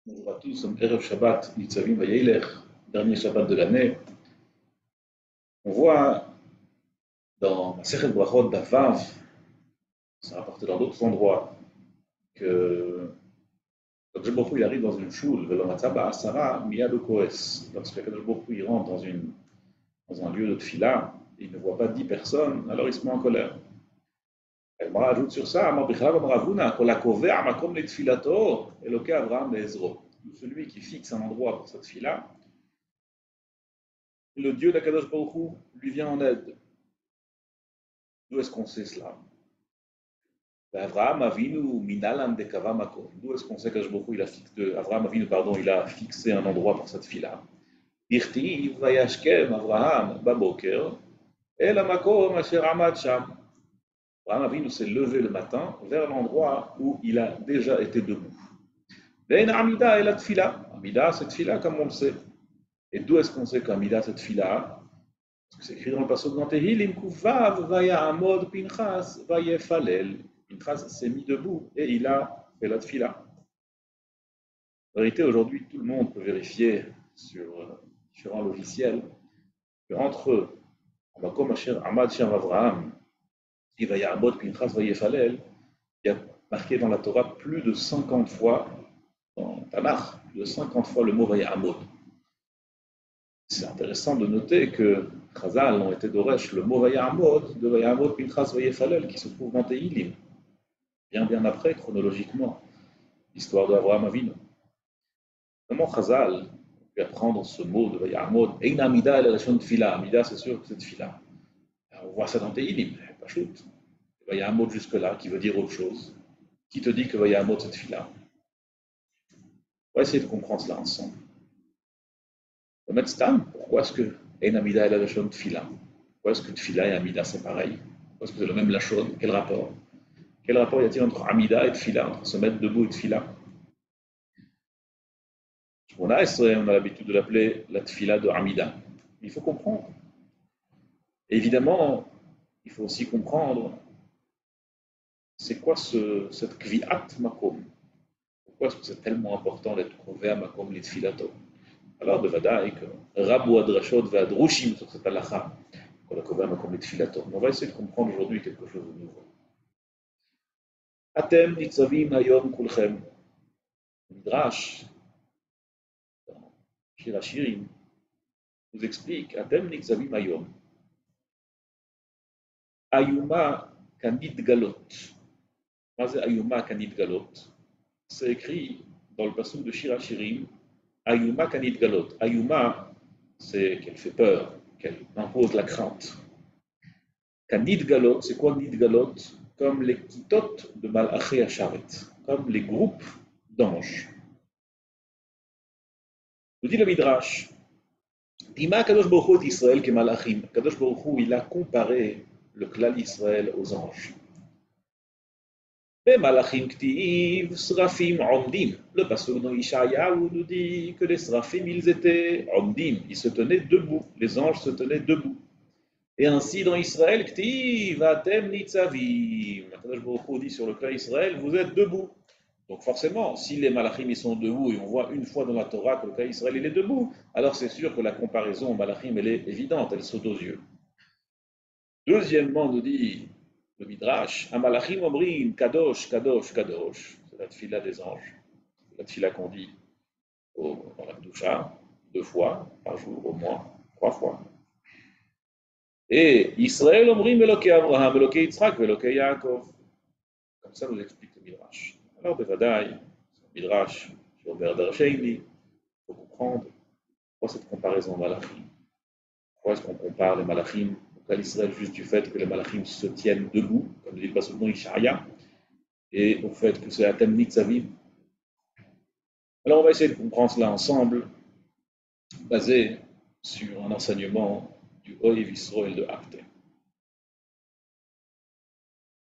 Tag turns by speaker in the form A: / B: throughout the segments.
A: Bonjour à tous, nous sommes Erev Shabbat, Nitzavim Vayeilech, dernier Shabbat de l'année. On voit dans Masechet Brachot d'Avav, ça rapporté dans d'autres endroits, que quand Kadosh Baruch Hu, il arrive dans une choule, Velomatza Ba'asara Miyad Koes, lorsque Kadosh Baruch Hu, il rentre dans un lieu de tfila, il ne voit pas 10 personnes, alors il se met en colère. Elle me rajoute sur ça, celui qui fixe un endroit pour cette fila, le Dieu d'Akadosh Baruch Hu lui vient en aide. D'où est-ce qu'on sait cela? Avraham Avinu minalam de kavamakom. D'où est-ce qu'on sait qu'Akadosh Baruch Hu, Avraham Avinu, pardon, il a fixé un endroit pour cette fila? Dirtiv vayashkem Avraham baboker el hamakom asher amad sham. Abraham Avinu s'est levé le matin vers l'endroit où il a déjà été debout. Ve'en amida el tfila. Amida, c'est tfila comme on le sait. Et d'où est-ce qu'on sait qu'amida, c'est tfila? Parce que c'est écrit dans le passage dans Tehilim, Kuvav vaya amod Pinchas vayefalel. Pinchas s'est mis debout et il a fait la tfila. En vérité, aujourd'hui, tout le monde peut vérifier sur différents logiciels qu'entre Makom Asher Amad Shem Avraham et vaya amod Pinchas vayefalel, il y a marqué dans la Torah plus de 50 fois, dans Tanakh, plus de 50 fois le mot vaya amod. C'est intéressant de noter que Chazal ont été d'Oresh le mot Vayamod, de Vayamod Pinchas Vayefalel, qui se trouve dans Tehilim, bien après, chronologiquement, l'histoire d'Avraham Avinu. Comment Chazal peut apprendre ce mot de Vayamod? Ein Amida el Reshon Tfila. Amida, c'est sûr que c'est Tfila. On voit ça dans Tehilim, pas shoot. Vayamod jusque-là, qui veut dire autre chose. Qui te dit que Vayamod c'est Tfila? On va essayer de comprendre cela ensemble. Le Metztam, pourquoi est-ce que Ein Amida el Reshon Tfila? Pourquoi est-ce que Tfila et Amida c'est pareil? Pourquoi est-ce que c'est le même Lachon? Quel rapport? Quel rapport y a-t-il entre Amida et Tfila, entre se mettre debout et Tfila? On a l'habitude de l'appeler la Tfila de Amida. Il faut comprendre. Et évidemment, il faut aussi comprendre c'est quoi cette Kvi'at Makom. Pourquoi est-ce que c'est tellement important d'être convé à Makom les Tfilato? Alors, de Vadaï, que Rabu Adrashot Vadrushim sur cette halakha, qu'on a convé à Makom les Tfilato. On va essayer de comprendre aujourd'hui quelque chose de nouveau. Atem nitzavim hayom kulchem. Midrash, dans Shir HaShirim, nous explique Atem nitzavim hayom. Ayuma kanit galot. Mazé Ayuma kanit galot. C'est écrit dans le passage de Shir HaShirim. Ayuma kanit galot. Ayuma, c'est qu'elle fait peur, qu'elle impose la crainte. Kanit galot, c'est quoi nit galot? Comme les kitot de Malaché Asharet, comme les groupes d'anges. Nous dit le Midrash, Dima Kadosh Baruch Hu Israël ke Malachim. Kadosh Baruch Hu, il a comparé le Klal Israël aux anges. Mais Malachim Ktiv, Srafim Omdim. Le passage dans Ishayahu nous dit que les Srafim, ils étaient Omdim, ils se tenaient debout. Les anges se tenaient debout. Et ainsi dans Israël, Ktiv, Atem Nitzavim. Kadosh Baruch Hu dit sur le Klal Israël, vous êtes debout. Donc forcément, si les Malachim ils sont debout et on voit une fois dans la Torah que le Klal Israël il est debout, alors c'est sûr que la comparaison aux Malachim elle est évidente, elle saute aux yeux. Deuxièmement, nous dit le Midrash, Amalachim omrim kadosh, kadosh, kadosh. C'est la tfila des anges. C'est la tfila qu'on dit dans la Kedusha, 2 fois par jour au moins, 3 fois. Et Israël omrim Elokei Abraham, Elokei Yitzhak, Elokei Yaakov. Comme ça nous explique le Midrash. Alors, Bevadaï, Midrash, sur Berdarcheini, il faut comprendre pourquoi cette comparaison aux Malachim. Pourquoi est-ce qu'on compare les Malachim au Klal Israël juste du fait que les Malachim se tiennent debout, comme dit le passage dans Ishaïa, et au fait que c'est Atem Nitzavim. Alors, on va essayer de comprendre cela ensemble, basé sur un enseignement du Ohev Yisroel de Apte.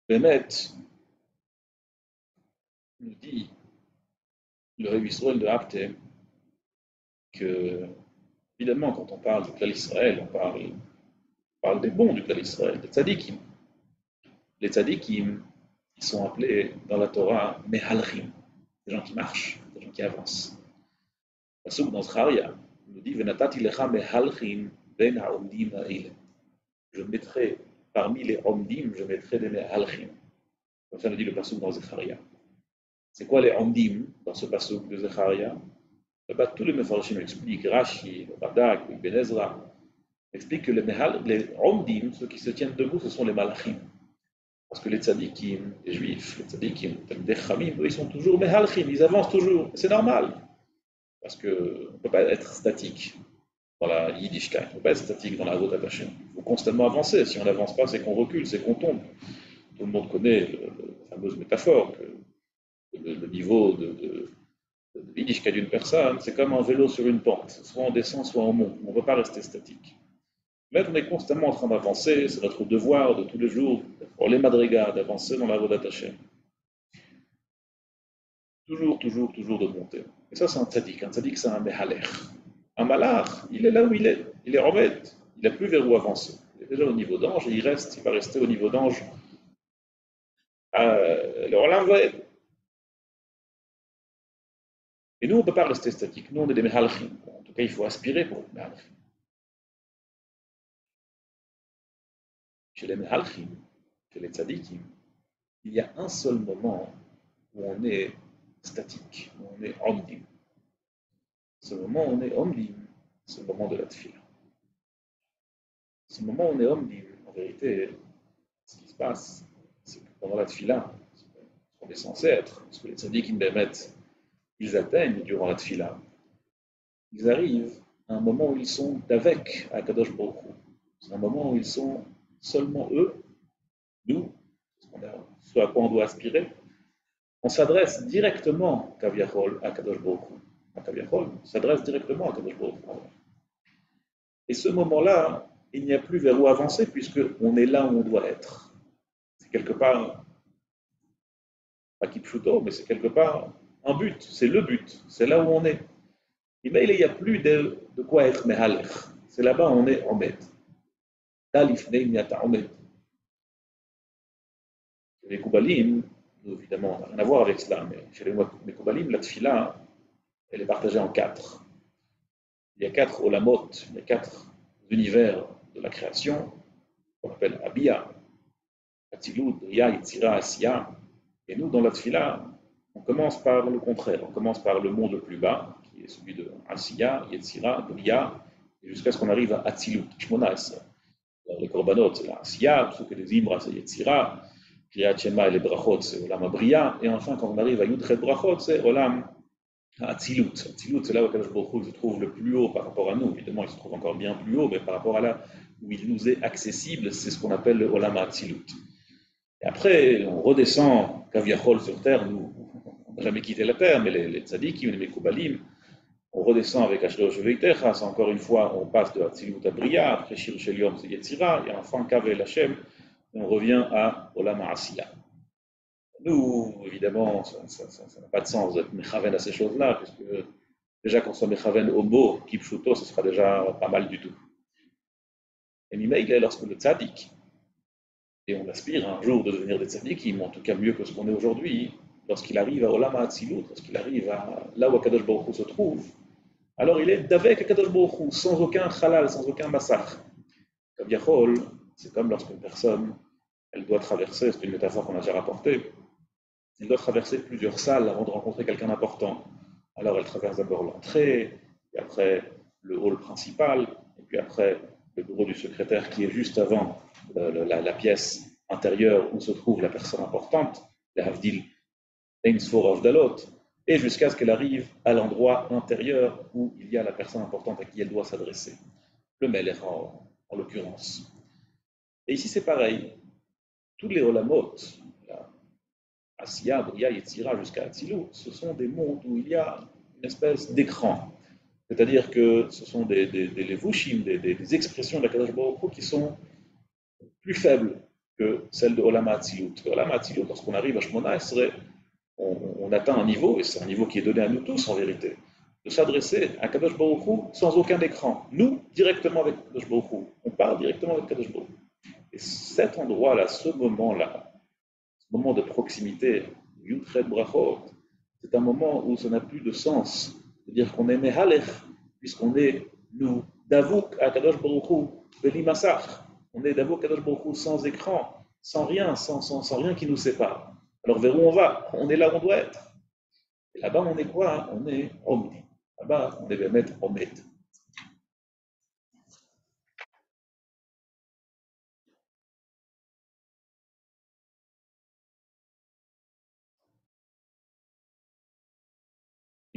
A: Bémet nous dit le Ohev Yisroel de Apte que, évidemment, quand on parle du Klal Israël, on parle des bons du Klal Israël, des tzadikim. Les tzadikim, ils sont appelés dans la Torah Mehalchim, des gens qui marchent, des gens qui avancent. Passouk dans Zcharia, il nous dit Venatati lecha mehalchim ben haomdim ha'ile. Je mettrai parmi les omdim, je mettrai des mehalchim. Comme ça nous dit le passouk dans Zcharia. C'est quoi les omdim dans ce passouk de Zcharia? Tous les mefarshim expliquent, Rashi, le Radak, Ibn Ezra, expliquent que les omdim, ceux qui se tiennent debout, ce sont les malachim. Parce que les tzadikim, les juifs, les tzadikim, les chamim, eux, ils sont toujours mehalchim, ils avancent toujours. C'est normal. Parce qu'on ne peut pas être statique dans la Yiddishkeit, on ne peut pas être statique dans la route attachée. Il faut constamment avancer. Si on n'avance pas, c'est qu'on recule, c'est qu'on tombe. Tout le monde connaît la fameuse métaphore que le niveau de Yiddishkeit d'une personne, c'est comme un vélo sur une pente. Soit on descend, soit on monte. On ne peut pas rester statique. Mais on est constamment en train d'avancer, c'est notre devoir de tous les jours, pour les madrigas, d'avancer dans la route attachée. Toujours de monter. Et ça, c'est un tzaddik. Un tzaddik, c'est un mehalech. Un malach, il est là où il est remède. Il n'a plus vers où avancer. Il est déjà au niveau d'ange et il va rester au niveau d'ange. Le Olam va être. Et nous, on ne peut pas rester statique. Nous, on est des mehalchim. En tout cas, il faut aspirer pour être mehalchim. Chez les mehalchim, chez les tzaddikim, il y a un seul moment où on est statique, où on est omdim. Ce moment où on est omdim, c'est le moment de la tefila. Ce moment où on est omdim, en vérité, ce qui se passe, c'est que pendant la tefila, ce qu'on est censé être, parce que les tzaddikim bémet, ils atteignent durant la tefila, ils arrivent à un moment où ils sont d'avec à Kadosh Baruch Hu. C'est un moment où ils sont seulement eux, nous, ce à quoi on doit aspirer. On s'adresse directement Kaviachol à Kadosh Baruch Hu. Kaviachol s'adresse directement à Kadosh Baruch Hu. Et ce moment-là, il n'y a plus vers où avancer puisqu'on est là où on doit être. C'est quelque part, pas kipchuto, mais c'est quelque part un but, c'est le but, c'est là où on est. Et bien, il n'y a plus de quoi être mehalech. C'est là-bas où on est omed. Talifnei miyata omed. Les Koubalim, évidemment, on n'a rien à voir avec cela, mais chez les Koubalim, la tfila, elle est partagée en 4. Il y a 4 olamot, il y a 4 univers de la création, qu'on appelle Abia, Atzilut, Bria, Yitzira, Asiya. Et nous, dans la tfila, on commence par le contraire. On commence par le monde le plus bas, qui est celui de Asiya, Yitzira, Bria, jusqu'à ce qu'on arrive à Atzilut, Shmonas. Les korbanot, c'est la Asiya, ce que les Imra, c'est Yitzira, Kriyat Shema et les brachot, c'est Olam Abria. Et enfin, quand on arrive à Yudchet brachot, c'est Olam Atzilut. Atzilut, c'est là où Kadosh Baruch Hu se trouve le plus haut par rapport à nous. Évidemment, il se trouve encore bien plus haut, mais par rapport à là où il nous est accessible, c'est ce qu'on appelle le Olam Atzilut. Et après, on redescend Kaviachol sur terre. Nous, on n'a jamais quitté la terre, mais les tzadikim, les Mekoubalim, on redescend avec Ashdosh Veitecha. C'est encore une fois, on passe de Atzilut à Bria, après Shir Sheliom, c'est Yetzira, et enfin Kavel Hashem, on revient à Olam Asiya. Nous, évidemment, ça n'a pas de sens d'être mechaven à ces choses-là, puisque déjà qu'on soit mechaven au mot kipshuto, ce sera déjà pas mal du tout. Et Mimeïl, lorsque le tzaddik, et on aspire un jour de devenir des tzaddikim, en tout cas mieux que ce qu'on est aujourd'hui, lorsqu'il arrive à Olam Hatzilut, lorsqu'il arrive à là où Akadosh Baruch Hu se trouve, alors il est d'avec Akadosh Baruch Hu, sans aucun halal, sans aucun massacre. Comme Yachol, c'est comme lorsqu'une personne, elle doit traverser, c'est une métaphore qu'on a déjà rapportée, elle doit traverser plusieurs salles avant de rencontrer quelqu'un d'important. Alors elle traverse d'abord l'entrée, puis après le hall principal, et puis après le bureau du secrétaire qui est juste avant la pièce intérieure où se trouve la personne importante, la Havdil Einsfor Avdalot, et jusqu'à ce qu'elle arrive à l'endroit intérieur où il y a la personne importante à qui elle doit s'adresser, le Melech en l'occurrence. Et ici c'est pareil, tous les Olamot, Asiya, Bria, Yetzira jusqu'à Atzilut, ce sont des mondes où il y a une espèce d'écran. C'est-à-dire que ce sont des levushim, des expressions de la Kadosh Baruch Hu qui sont plus faibles que celles de Olam Atzilut. Olam Atzilut, lorsqu'on arrive à Shmona Esrei, on atteint un niveau, et c'est un niveau qui est donné à nous tous en vérité, de s'adresser à Kadosh Baruch Hu sans aucun écran. Nous, directement avec Kadosh Baruch Hu. On parle directement avec Kadosh Baruch Hu. Et cet endroit-là, ce moment-là, moment de proximité, Yudchet Brachot, c'est un moment où ça n'a plus de sens C'est-à-dire qu'on est Mehalech, puisqu'on est, nous, Davouk à Kadosh Baruch Hu, Belimasach. On est Davouk à Kadosh Baruch Hu sans écran, sans rien, sans rien qui nous sépare. Alors vers où on va? On est là où on doit être. Et là-bas, on est quoi? On est Omni. Là-bas, on devait mettre Omet.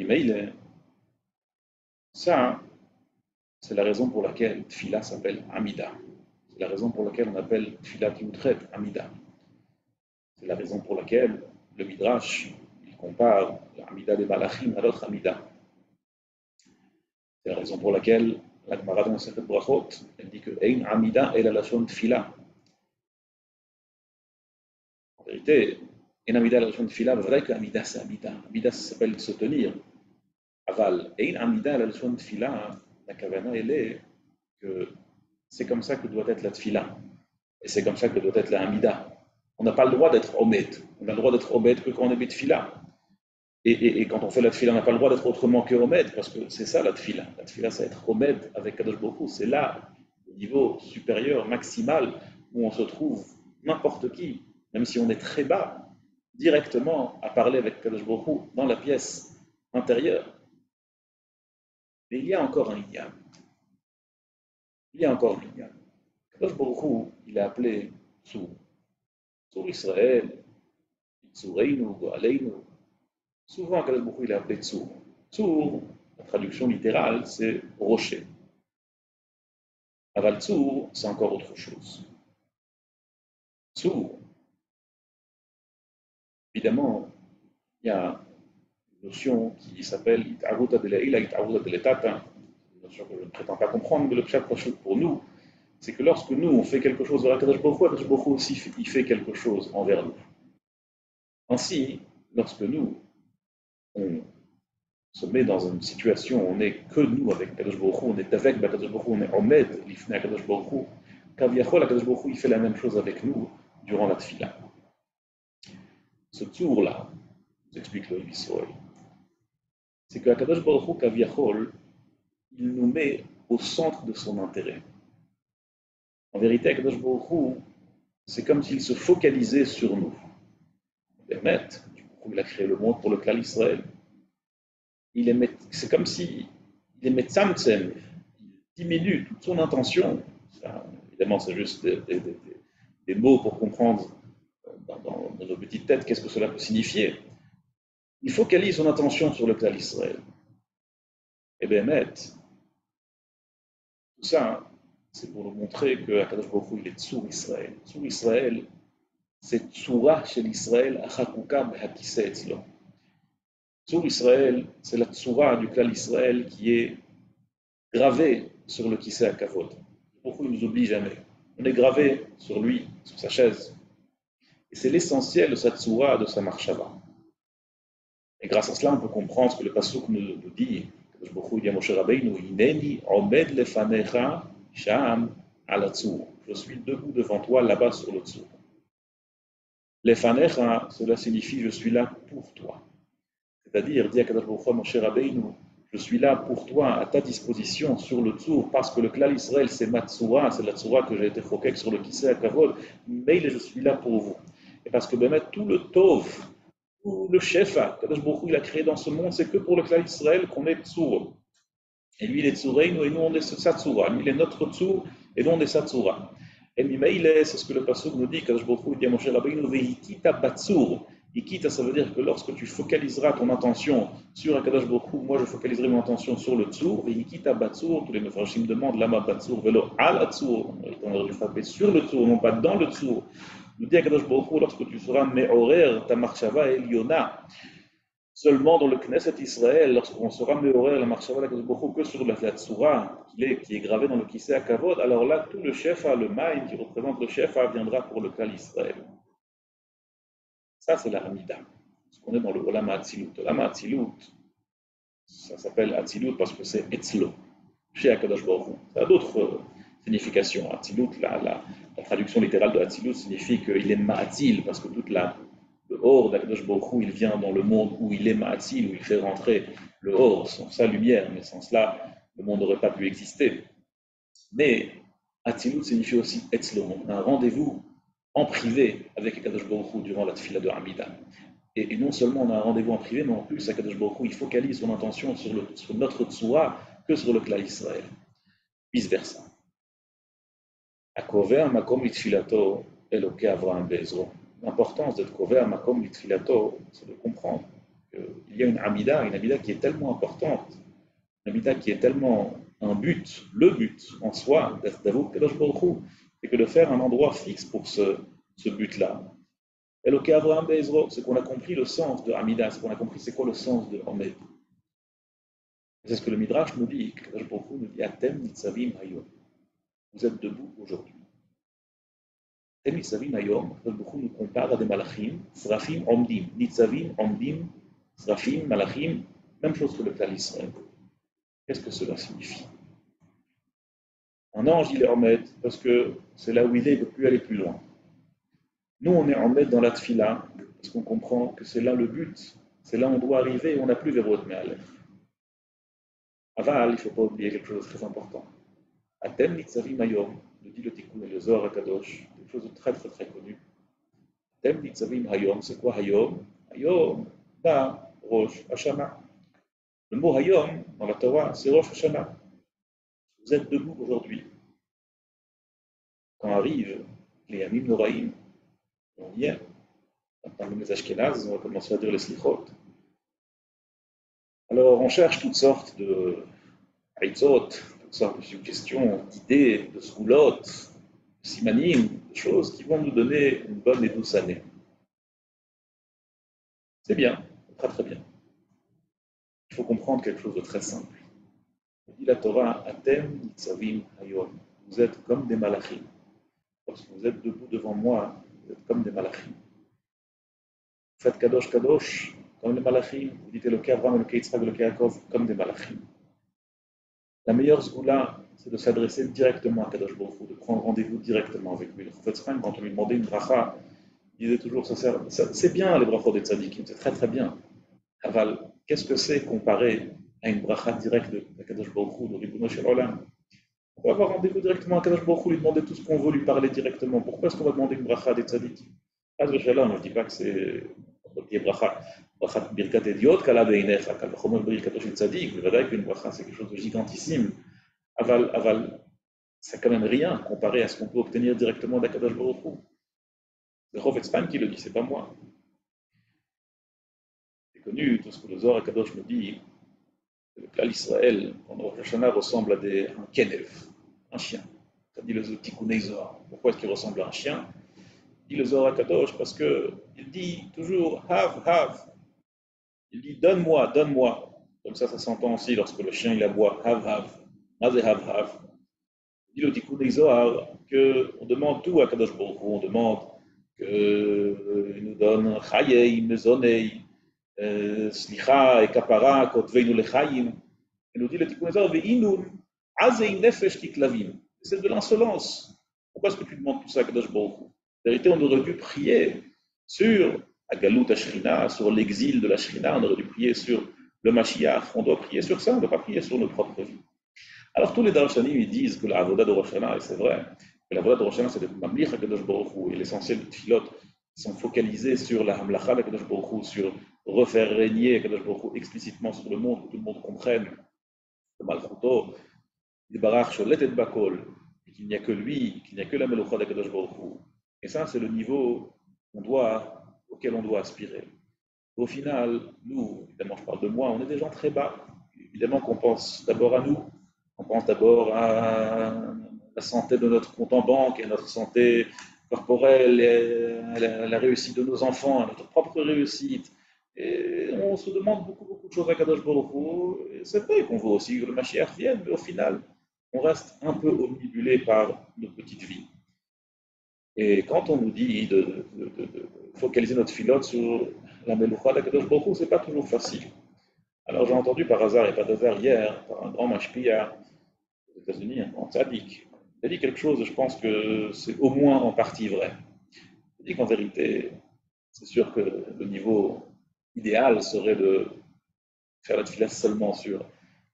A: Mais ça, c'est la raison pour laquelle Tfila s'appelle Amida. C'est la raison pour laquelle on appelle Tfila Yudret Amida. C'est la raison pour laquelle le Midrash, il compare l'Amida des Malachim à l'autre Amida. C'est la raison pour laquelle la Gemara dans cette brachot, elle dit que Ein Amida est la lachon Tfila. En vérité, Ein Amida est la lachon Tfila, c'est vrai que Amida c'est Amida. Amida ça s'appelle se tenir. Aval, Ein Amida est la lachon Tfila, la kavana elle est que c'est comme ça que doit être la Tfila. Et c'est comme ça que doit être la Amida. On n'a pas le droit d'être Omed. On a le droit d'être Omed que quand on est Tfila. Et quand on fait la tfila, on n'a pas le droit d'être autrement que Omed, parce que c'est ça la tfila. La tfila, c'est être Omed avec Kadosh Baruch Hu. C'est là, le niveau supérieur, maximal, où on se trouve n'importe qui, même si on est très bas, directement à parler avec Kadosh Baruch Hu dans la pièce intérieure. Mais il y a encore un Inyan. Il y a encore un Inyan. Kadosh Baruch Hu, il est appelé Tsur. Tsur Israël, Tsureinu, Goaleinu. Souvent, Kadosh Baruch Hu, il est appelé Tsur. Tsur, la traduction littérale, c'est rocher. Aval Tsur, c'est encore autre chose. Tsur, évidemment, il y a une notion qui s'appelle It'aruta de l'Eila, It'aruta de l'Etata, une notion que je ne prétends pas comprendre, mais le pshat pour nous, c'est que lorsque nous, on fait quelque chose vers Kadosh Baruch Hu aussi, il fait quelque chose envers nous. Ainsi, lorsque nous, on se met dans une situation où on n'est que nous avec Kadosh Baruch Hu, on est avec Kadosh Baruch Hu, on est Omed, l'Ifne Kadosh Baruch Hu, Kaviachol, Kadosh Baruch Hu, il fait la même chose avec nous durant la tfila. Ce tour-là, nous explique le Israël, c'est que Kadosh Baruch Hu, Kaviachol, il nous met au centre de son intérêt. En vérité, Kadosh Baruch Hu, c'est comme s'il se focalisait sur nous. Il a créé le monde pour le clan Israël. C'est comme si il est metzamtzem, il diminue toute son intention. Ça, évidemment, c'est juste des mots pour comprendre dans nos petites têtes qu'est-ce que cela peut signifier. Il focalise son attention sur le clan Israël. Et bien, tout ça, c'est pour nous montrer que Akadosh Baruch Hu, il est Tsur Israël. Tsur Israël, c'est Tsura chez l'Israël, Achakuka Behakise Etzlo. Tsur Israël, c'est la Tsura du clan Israël qui est gravée sur le Kisei HaKavod. Pourquoi il ne nous oublie jamais? On est gravé sur lui, sur sa chaise. Et c'est l'essentiel de sa Tsura, de sa marshava. Et grâce à cela, on peut comprendre ce que le Pasuk nous dit. Je suis debout devant toi là-bas sur le Tsur. Lefanecha, cela signifie je suis là pour toi. C'est-à-dire, dit Akadosh Baruch Hu, Moshe Rabbeinu, je suis là pour toi, à ta disposition sur le Tsur, parce que le klal Israël, c'est ma tsura, c'est la tsura que j'ai été chokek sur le Kisei HaKavod, mais je suis là pour vous. Et parce que ben, tout le tov, tout le shefa, Akadosh Baruch Hu, il a créé dans ce monde, c'est que pour le klal Israël qu'on est tsur. Et lui, il est tsureinu, et nous, on est sa tsura. Lui, il est notre tsur, et nous, on est sa tsura. Et Mimaïle, c'est ce que le Pasuk nous dit, Kadosh Baruch Hu dit à Moshe Rabbeinu, Vehikita batsur. Ikita, ça veut dire que lorsque tu focaliseras ton attention sur Akadosh Baruch Hu, moi je focaliserai mon attention sur le tsur, Vehikita batsur, tous les mefarshim demandent lama batsur, velo al tsur, on aurait dû frapper sur le tsur, non pas dans le tsur. Nous dit Akadosh Baruch Hu, lorsque tu seras me'orer ta marshava eliona, seulement dans le Knesset Israël, lorsqu'on sera me'orer la marshava d'Akadosh Baruch Hu que sur la tsura qui est gravée dans le Kisei HaKavod, alors là tout le shefa, le maïm qui représente le shefa, viendra pour le klal Israël. Ça, c'est la Hamida. Parce qu'on est dans le Olam HaAtzilut. Olam HaAtzilut, ça s'appelle Atzilut parce que c'est Etzlo, chez Akadosh Baruch Hu. Ça a d'autres significations. Atzilut, la traduction littérale de Atzilut signifie qu'il est Ma'atzil, parce que toute la Le Or d'Akadosh Baruch Hu, il vient dans le monde où il est Ma'atzil, où il fait rentrer le Or, sa lumière, mais sans cela, le monde n'aurait pas pu exister. Mais Atzilut signifie aussi Etzlo, un rendez-vous en privé avec Akadosh Baruch Hu durant la tfila de Hamida. Et non seulement on a un rendez-vous en privé, mais en plus, Akadosh Baruch Hu, il focalise son intention sur notre tsura que sur le klal Israël. Vice-versa. Akover makom litfilato Eloke Avraham Bezro. L'importance d'être kover makom litfilato, c'est de comprendre qu'il y a une amida qui est tellement importante, une amida qui est tellement un but, le but en soi d'Avou Kadosh Baruch Hu, c'est que de faire un endroit fixe pour ce but-là. Eloke Avraham Bezro, c'est qu'on a compris le sens de amida, c'est qu'on a compris c'est quoi le sens de Omed. C'est ce que le Midrash nous dit, Kadosh Baruch Hu nous dit Atem nitzavim hayom. Vous êtes debout aujourd'hui. Atem nitzavim hayom, Kadosh Baruch Hu nous compare à des malachim, srafim omdim, nitzavim omdim, srafim, malachim, même chose que le klal Israël. Qu'est-ce que cela signifie? Un ange, il est Omed parce que c'est là où il est, il ne peut plus aller plus loin. Nous, on est Omed dans la tfila parce qu'on comprend que c'est là le but, c'est là où on doit arriver et on n'a plus vers autre mais Aval, il ne faut pas oublier quelque chose de très important. Atem nitzavim hayom, nous dit le Tikkun et le Zohar HaKadosh, quelque chose de très très très connu. Atem nitzavim hayom, c'est quoi hayom? Hayom, da, Rosh Hashanah. Le mot hayom, dans la Torah, c'est Rosh Hashanah. Vous êtes debout aujourd'hui. Quand arrivent les Yamim Noraïm, on y est. Parmi les Ashkénazes, on va commencer à dire les Slichot. Alors, on cherche toutes sortes de haïtzot, toutes sortes de suggestions, d'idées, de skoulot, de simanim, de choses qui vont nous donner une bonne et douce année. C'est bien, très très bien. Il faut comprendre quelque chose de très simple. Dit la Torah, Atem nitzavim hayom. Vous êtes comme des malachim. Lorsque vous êtes debout devant moi, vous êtes comme des malachim. Vous faites kadosh kadosh comme les malachim. Vous dites Eloké Avraham, Eloké Yitzhak, Eloké Yaakov comme des malachim. La meilleure zgoula, c'est de s'adresser directement à Kadosh Baruch Hu, de prendre rendez-vous directement avec lui. Le prophète Schaim, quand on lui demandait une bracha, il disait toujours c'est bien les brachot des tzadikim, c'est très très bien. Aval, qu'est-ce que c'est comparé à une bracha directe de Kadosh Baruch Hu, de Ribono Shel Olam? On va avoir rendez-vous directement à Kadosh Baruch Hu, lui demander tout ce qu'on veut, lui parler directement. Pourquoi est-ce qu'on va demander une bracha des tzadikim? Kadosh Shalom, je ne dis pas que c'est bracha. Brachat birkat ediot, kala beinecha, kal v'chomer birkato shel tzadik. Le vadaï qu'une bracha, c'est quelque chose de gigantissime. Aval, c'est quand même rien comparé à ce qu'on peut obtenir directement d'Akadosh Baruch Hu. C'est Chofetz Chaim qui le dit, c'est pas moi. C'est connu, tout ce que le Zohar HaKadosh me dit, que le klal Israël, pendant Rosh Hashanah, ressemble à un kenev, un chien. Ça dit le Tikkunei Zohar. Pourquoi est-ce qu'il ressemble à un chien? Il dit le Zohar HaKadosh parce qu'il dit toujours have. Il dit donne-moi, donne-moi. Comme ça s'entend aussi lorsque le chien il aboie have. Mazé have. Il dit le Tikkunei Zohar qu'on demande tout à Kadosh Baruch Hu, on demande qu'il nous donne chayei, mezonei, slicha et kapara, kotveinu lechayim. Il nous dit le Tikkunei Zohar ve'inun, azei nefesh kiklavim. C'est de l'insolence. Pourquoi est-ce que tu demandes tout ça à Kadosh Baruch Hu? En vérité, on aurait dû prier sur la Galut Ashrina, sur l'exil de la Shrina, on aurait dû prier sur le Mashiach, on doit prier sur ça, on ne doit pas prier sur notre propre vie. Alors tous les darshanim ils disent que la avoda de Rosh Hashanah, et c'est vrai, que la avoda de Rosh Hashanah c'est d'être mamlich à Kadosh Baruch Hu, et l'essentiel des tfilot sont focalisés sur la hamlacha de Kadosh Baruch Hu, sur refaire régner Kadosh Baruch Hu explicitement sur le monde, que tout le monde comprenne le malchuto, les barach sholet et bakol, et qu'il n'y a que lui, qu'il n'y a que la melocha de Kadosh Baruch Hu. Et ça c'est le niveau auquel on doit aspirer. Au final, nous, évidemment je parle de moi, on est des gens très bas. Évidemment qu'on pense d'abord à nous, on pense d'abord à la santé de notre compte en banque, à notre santé corporelle, à la réussite de nos enfants, à notre propre réussite. Et on se demande beaucoup de choses à Kadosh Baruch Hu. Et c'est vrai qu'on veut aussi que le Mashiach vienne, mais au final, on reste un peu omnibulé par nos petites vies. Et quand on nous dit de focaliser notre filote sur la Meloucha d'Akadosh Baruch Hu, ce n'est pas toujours facile. Alors j'ai entendu par hasard et pas d'hasard hier, par un grand mashpia aux États-Unis, un grand tzaddik, il a dit quelque chose, je pense que c'est au moins en partie vrai. Il a dit qu'en vérité, c'est sûr que le niveau idéal serait de faire la tefila seulement sur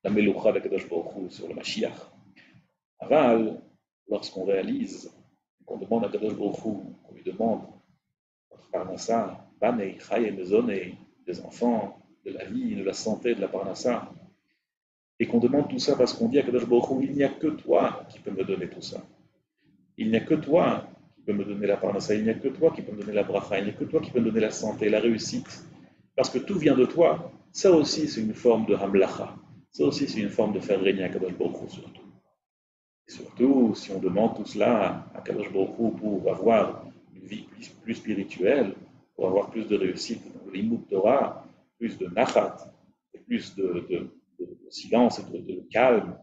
A: la Meloucha d'Akadosh Baruch Hu, sur le Mashiach. Aval, lorsqu'on réalise, qu'on demande à Kadosh Baruch Hu, qu'on lui demande notre parnassa, banei, chaye, mezonei, des enfants, de la vie, de la santé, de la parnassa, et qu'on demande tout ça parce qu'on dit à Kadosh Baruch Hu, il n'y a que toi qui peux me donner tout ça. Il n'y a que toi qui peux me donner la parnassa, il n'y a que toi qui peux me donner la bracha, il n'y a que toi qui peux me donner la santé, la réussite. Parce que tout vient de toi, ça aussi c'est une forme de hamlacha. Ça aussi c'est une forme de faire régner à Kadosh Baruch Hu surtout. Et surtout, si on demande tout cela à Kadosh Baruch Hu pour avoir une vie plus spirituelle, pour avoir plus de réussite dans l'imout Torah, plus de nachat, et plus de silence et de calme,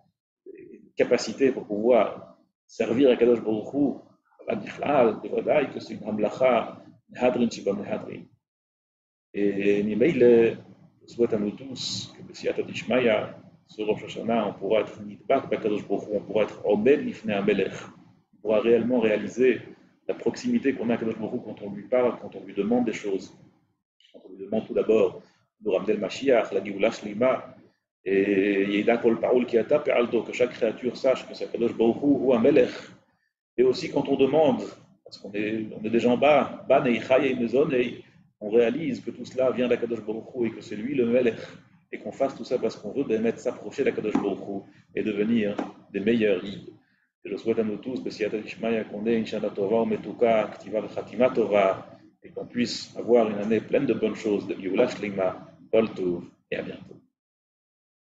A: et de capacité pour pouvoir servir à Kadosh Baruch Hu, à Bichlal, de Vadaï, que c'est une hamlacha, Nehadrin Shiba Nehadrin. Et Nimeil, je souhaite à nous tous que B'siyata Dishmaya, sur Rosh Hashanah, on pourra être nidbak b'Akadosh Baruch Hu, on pourra être omed lifnei hamelech, on pourra réellement réaliser la proximité qu'on a à Kadosh Baruch Hu quand on lui parle, quand on lui demande des choses. Quand on lui demande tout d'abord de ramener le Mashiach, la Géoula Shlima, et Yeda Kol Parol Kiata Pe'alto, que chaque créature sache que c'est Kadosh Baruch Hu ou Hamelech. Et aussi quand on demande, parce qu'on est des gens bas, Banei Chaye Mezonei, on réalise que tout cela vient d'Akadosh Baruch Hu et que c'est lui le Melech, et qu'on fasse tout ça parce qu'on veut s'approcher d'Akadosh Baruch Hu et devenir des meilleurs guides. Et je souhaite à nous tous, B'siyata Dishmaya, qu'on ait une Shana Tova, Metuka, Ktiva V'Chatima Tova, et qu'on puisse avoir une année pleine de bonnes choses, de Géoula Shlima, Kol Tov, et à bientôt.